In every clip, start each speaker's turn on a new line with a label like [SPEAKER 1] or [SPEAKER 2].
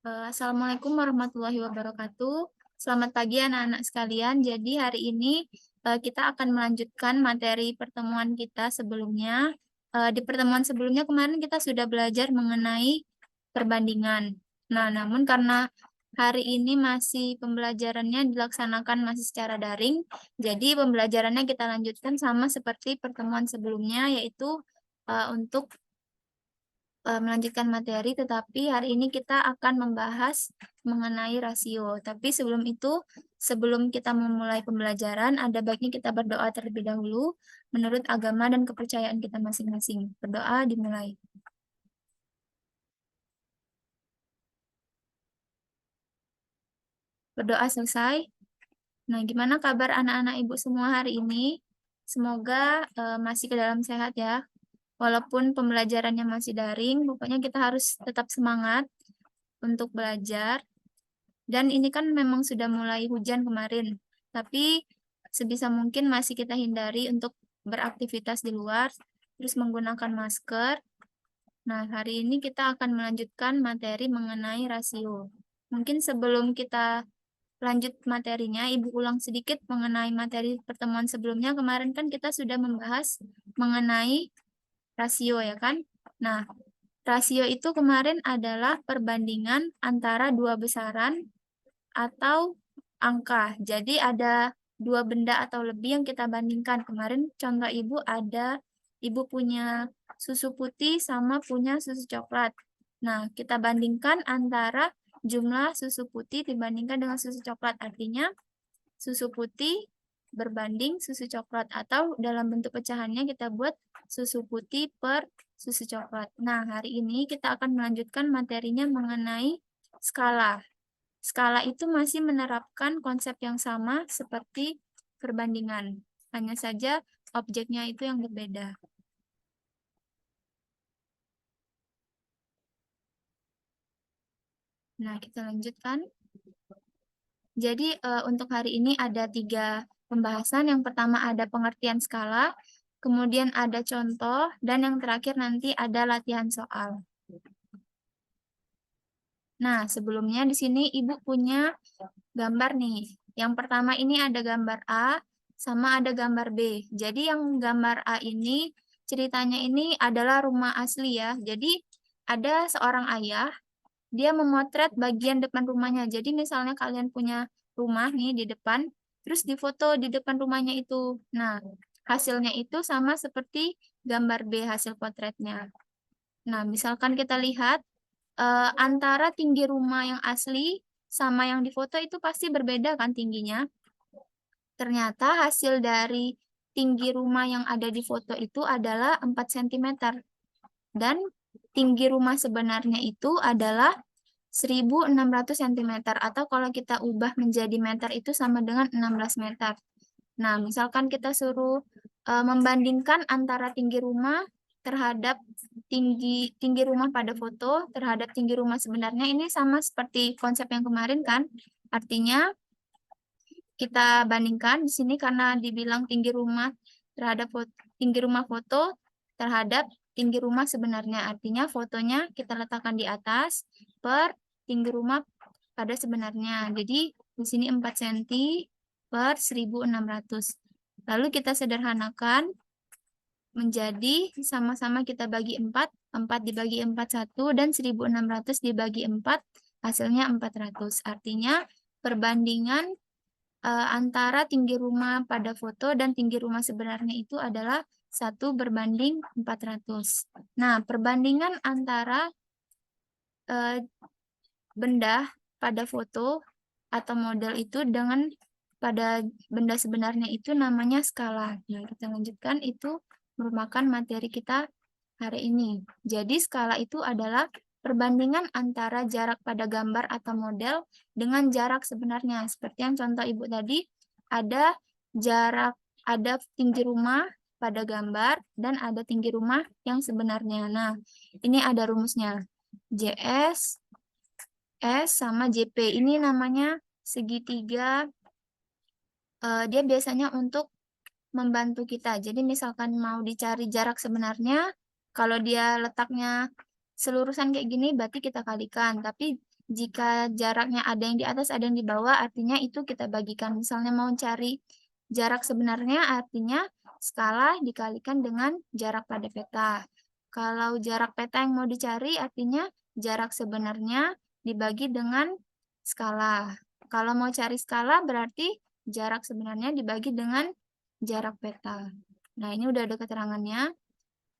[SPEAKER 1] Assalamualaikum warahmatullahi wabarakatuh. Selamat pagi anak-anak sekalian. Jadi hari ini kita akan melanjutkan materi pertemuan kita sebelumnya. Di pertemuan sebelumnya kemarin kita sudah belajar mengenai perbandingan. Nah, namun karena hari ini masih pembelajarannya dilaksanakan masih secara daring, jadi pembelajarannya kita lanjutkan sama seperti pertemuan sebelumnya, yaitu untuk melanjutkan materi, tetapi hari ini kita akan membahas mengenai rasio. Tapi sebelum itu, sebelum kita memulai pembelajaran, ada baiknya kita berdoa terlebih dahulu menurut agama dan kepercayaan kita masing-masing. Berdoa dimulai. Berdoa selesai. Nah, gimana kabar anak-anak ibu semua hari ini? Semoga masih ke dalam sehat ya. Walaupun pembelajarannya masih daring, pokoknya kita harus tetap semangat untuk belajar. Dan ini kan memang sudah mulai hujan kemarin, tapi sebisa mungkin masih kita hindari untuk beraktivitas di luar, terus menggunakan masker. Nah, hari ini kita akan melanjutkan materi mengenai rasio. Mungkin sebelum kita lanjut materinya, Ibu ulang sedikit mengenai materi pertemuan sebelumnya. Kemarin kan kita sudah membahas mengenai rasio ya kan? Nah, rasio itu kemarin adalah perbandingan antara dua besaran atau angka. Jadi ada dua benda atau lebih yang kita bandingkan. Kemarin contoh ibu ada ibu punya susu putih sama punya susu coklat. Nah, kita bandingkan antara jumlah susu putih dibandingkan dengan susu coklat. Artinya susu putih berbanding susu coklat atau dalam bentuk pecahannya kita buat susu putih per susu coklat. Nah, hari ini kita akan melanjutkan materinya mengenai skala. Skala itu masih menerapkan konsep yang sama seperti perbandingan. Hanya saja objeknya itu yang berbeda. Nah, kita lanjutkan. Jadi, untuk hari ini ada 3 pembahasan. Yang pertama ada pengertian skala, kemudian ada contoh, dan yang terakhir nanti ada latihan soal. Nah, sebelumnya di sini Ibu punya gambar nih. Yang pertama ini ada gambar A, sama ada gambar B. Jadi yang gambar A ini, ceritanya ini adalah rumah asli ya. Jadi ada seorang ayah, dia memotret bagian depan rumahnya. Jadi misalnya kalian punya rumah nih di depan, terus difoto di depan rumahnya itu. Nah, hasilnya itu sama seperti gambar B hasil potretnya. Nah, misalkan kita lihat antara tinggi rumah yang asli sama yang difoto itu pasti berbeda kan tingginya. Ternyata hasil dari tinggi rumah yang ada di foto itu adalah 4 cm. Dan tinggi rumah sebenarnya itu adalah 1.600 cm. Atau kalau kita ubah menjadi meter itu sama dengan 16 meter. Nah, misalkan kita suruh membandingkan antara tinggi rumah terhadap tinggi rumah pada foto terhadap tinggi rumah sebenarnya, ini sama seperti konsep yang kemarin kan. Artinya kita bandingkan di sini karena dibilang tinggi rumah terhadap tinggi rumah foto terhadap tinggi rumah sebenarnya. Artinya fotonya kita letakkan di atas per tinggi rumah pada sebenarnya. Jadi di sini 4 cm per 1.600. Lalu kita sederhanakan menjadi sama-sama kita bagi 4, 4 dibagi 4 1, dan 1.600 dibagi 4, hasilnya 400. Artinya perbandingan antara tinggi rumah pada foto dan tinggi rumah sebenarnya itu adalah 1 berbanding 400. Nah, perbandingan antara benda pada foto atau model itu dengan pada benda sebenarnya itu namanya skala. Nah, kita lanjutkan, itu merupakan materi kita hari ini. Jadi, skala itu adalah perbandingan antara jarak pada gambar atau model dengan jarak sebenarnya. Seperti yang contoh Ibu tadi, ada jarak, ada tinggi rumah pada gambar dan ada tinggi rumah yang sebenarnya. Nah, ini ada rumusnya. JS, S sama JP. Ini namanya segitiga. Dia biasanya untuk membantu kita. Jadi misalkan mau dicari jarak sebenarnya, kalau dia letaknya selurusan kayak gini, berarti kita kalikan. Tapi Jika jaraknya ada yang di atas, ada yang di bawah, artinya itu kita bagikan. Misalnya mau cari jarak sebenarnya, artinya skala dikalikan dengan jarak pada peta. Kalau jarak peta yang mau dicari, artinya jarak sebenarnya dibagi dengan skala. Kalau mau cari skala, berarti jarak sebenarnya dibagi dengan jarak peta. Nah, ini udah ada keterangannya.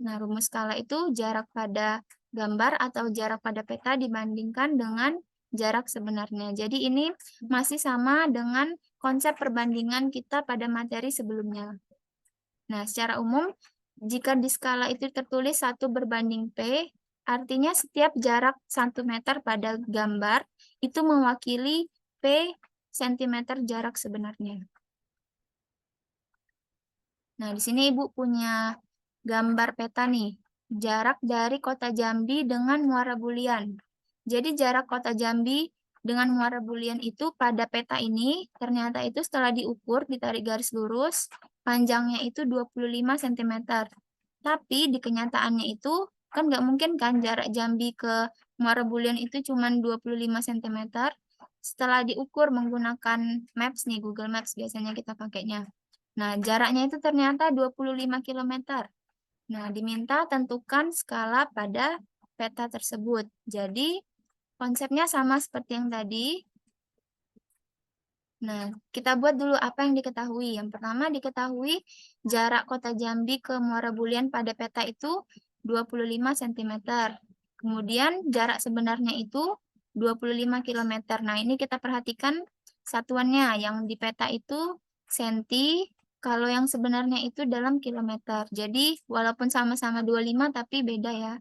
[SPEAKER 1] Nah, rumus skala itu jarak pada gambar atau jarak pada peta dibandingkan dengan jarak sebenarnya. Jadi ini masih sama dengan konsep perbandingan kita pada materi sebelumnya. Nah, secara umum, jika di skala itu tertulis 1 berbanding P, artinya setiap jarak 1 meter pada gambar itu mewakili P cm jarak sebenarnya. Nah, di sini Ibu punya gambar peta nih, jarak dari kota Jambi dengan Muara Bulian. Jadi jarak kota Jambi dengan Muara Bulian itu pada peta ini ternyata itu setelah diukur, ditarik garis lurus, panjangnya itu 25 cm. Tapi di kenyataannya itu kan nggak mungkin kan jarak Jambi ke Muara Bulian itu cuma 25 cm. Setelah diukur menggunakan Maps nih, Google Maps biasanya kita pakainya. Nah, jaraknya itu ternyata 25 km. Nah, diminta tentukan skala pada peta tersebut. Jadi, konsepnya sama seperti yang tadi. Nah, kita buat dulu apa yang diketahui. Yang pertama diketahui jarak kota Jambi ke Muara Bulian pada peta itu 25 cm. Kemudian jarak sebenarnya itu 25 km. Nah, ini kita perhatikan satuannya. Yang di peta itu senti, kalau yang sebenarnya itu dalam kilometer. Jadi, walaupun sama-sama 25 tapi beda ya.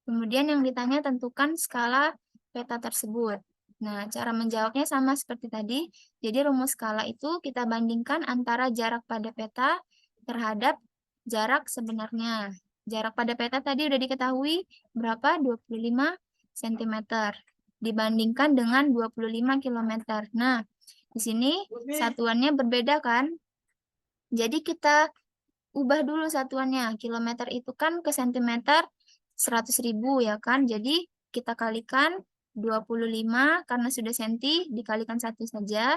[SPEAKER 1] Kemudian yang ditanya tentukan skala peta tersebut. Nah, cara menjawabnya sama seperti tadi. Jadi rumus skala itu kita bandingkan antara jarak pada peta terhadap jarak sebenarnya. Jarak pada peta tadi udah diketahui berapa? 25 cm. Dibandingkan dengan 25 km. Nah, di sini satuannya berbeda kan? Jadi kita ubah dulu satuannya. Kilometer itu kan ke sentimeter 100.000 ya kan? Jadi kita kalikan 25 karena sudah senti dikalikan 1 saja.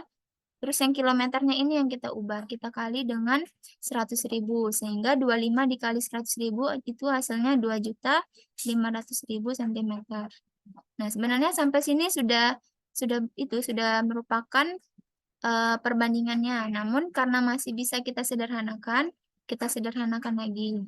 [SPEAKER 1] Terus yang kilometernya ini yang kita ubah. Kita kali dengan 100.000. Sehingga 25 dikali 100.000 itu hasilnya 2.500.000 cm. Nah, sebenarnya sampai sini sudah merupakan perbandingannya. Namun karena masih bisa kita sederhanakan lagi.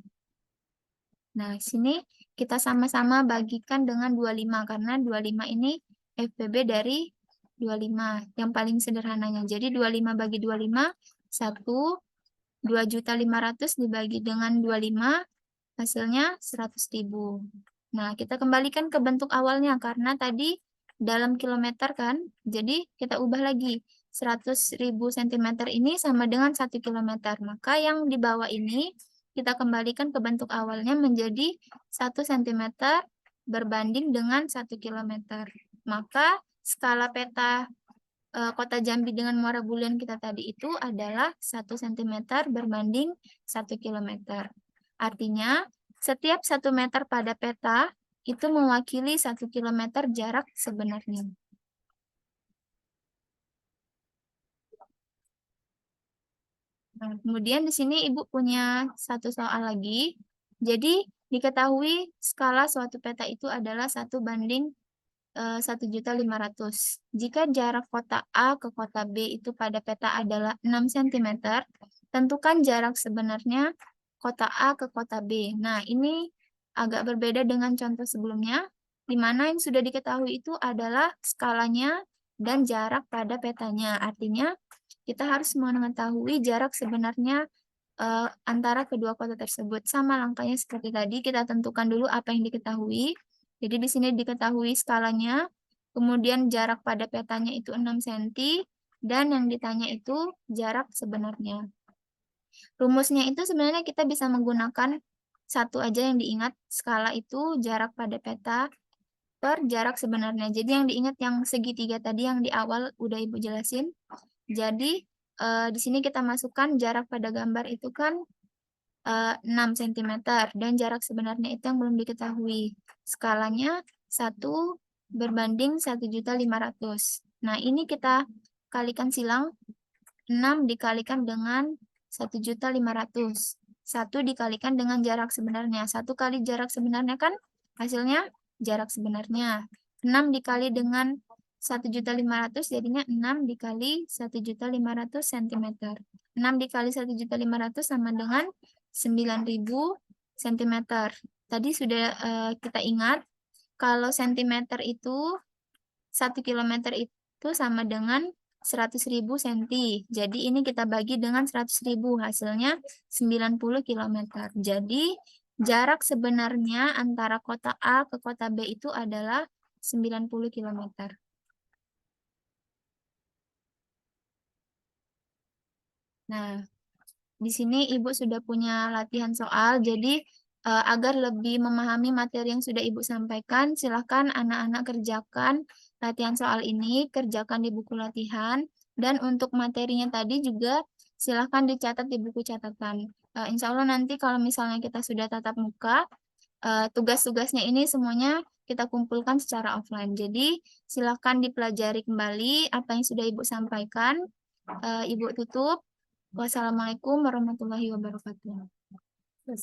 [SPEAKER 1] Nah, sini kita sama-sama bagikan dengan 25 karena 25 ini FPB dari 25 yang paling sederhananya. Jadi 25 bagi 25 1 2.500.000 dibagi dengan 25 hasilnya 100.000. Nah, kita kembalikan ke bentuk awalnya karena tadi dalam kilometer kan. Jadi kita ubah lagi. 100.000 cm ini sama dengan 1 km. Maka yang di bawah ini kita kembalikan ke bentuk awalnya menjadi 1 cm berbanding dengan 1 km. Maka skala peta kota Jambi dengan Muara Bulian kita tadi itu adalah 1 cm berbanding 1 km. Artinya, setiap 1 meter pada peta itu mewakili 1 km jarak sebenarnya. Nah, kemudian di sini Ibu punya satu soal lagi. Jadi, diketahui skala suatu peta itu adalah 1 banding 1.500.000. Jika jarak kota A ke kota B itu pada peta adalah 6 cm, tentukan jarak sebenarnya kota A ke kota B. Nah, ini agak berbeda dengan contoh sebelumnya, di mana yang sudah diketahui itu adalah skalanya dan jarak pada petanya. Artinya, kita harus mengetahui jarak sebenarnya antara kedua kota tersebut. Sama langkahnya seperti tadi, kita tentukan dulu apa yang diketahui. Jadi di sini diketahui skalanya, kemudian jarak pada petanya itu 6 cm, dan yang ditanya itu jarak sebenarnya. Rumusnya itu sebenarnya kita bisa menggunakan satu aja yang diingat, skala itu jarak pada peta per jarak sebenarnya. Jadi yang diingat yang segitiga tadi yang di awal udah Ibu jelasin. Jadi di sini kita masukkan jarak pada gambar itu kan 6 cm dan jarak sebenarnya itu yang belum diketahui. Skalanya 1 berbanding 1.500.000. Nah, ini kita kalikan silang. 6 dikalikan dengan 1.500.000. 1 dikalikan dengan jarak sebenarnya. 1 kali jarak sebenarnya kan hasilnya jarak sebenarnya. 6 dikali dengan 1.500.000 jadinya 6 dikali 1.500 cm. 6 dikali 1.500 sama dengan 9.000 cm. Tadi sudah kita ingat kalau cm itu 1 km itu sama dengan 100.000 cm. Jadi ini kita bagi dengan 100.000, hasilnya 90 km. Jadi jarak sebenarnya antara kota A ke kota B itu adalah 90 km. Nah, di sini Ibu sudah punya latihan soal, jadi agar lebih memahami materi yang sudah Ibu sampaikan, silakan anak-anak kerjakan latihan soal ini, kerjakan di buku latihan, dan untuk materinya tadi juga silakan dicatat di buku catatan. Insya Allah nanti kalau misalnya kita sudah tatap muka, tugas-tugasnya ini semuanya kita kumpulkan secara offline. Jadi silakan dipelajari kembali apa yang sudah Ibu sampaikan. Ibu tutup. Wassalamualaikum warahmatullahi wabarakatuh.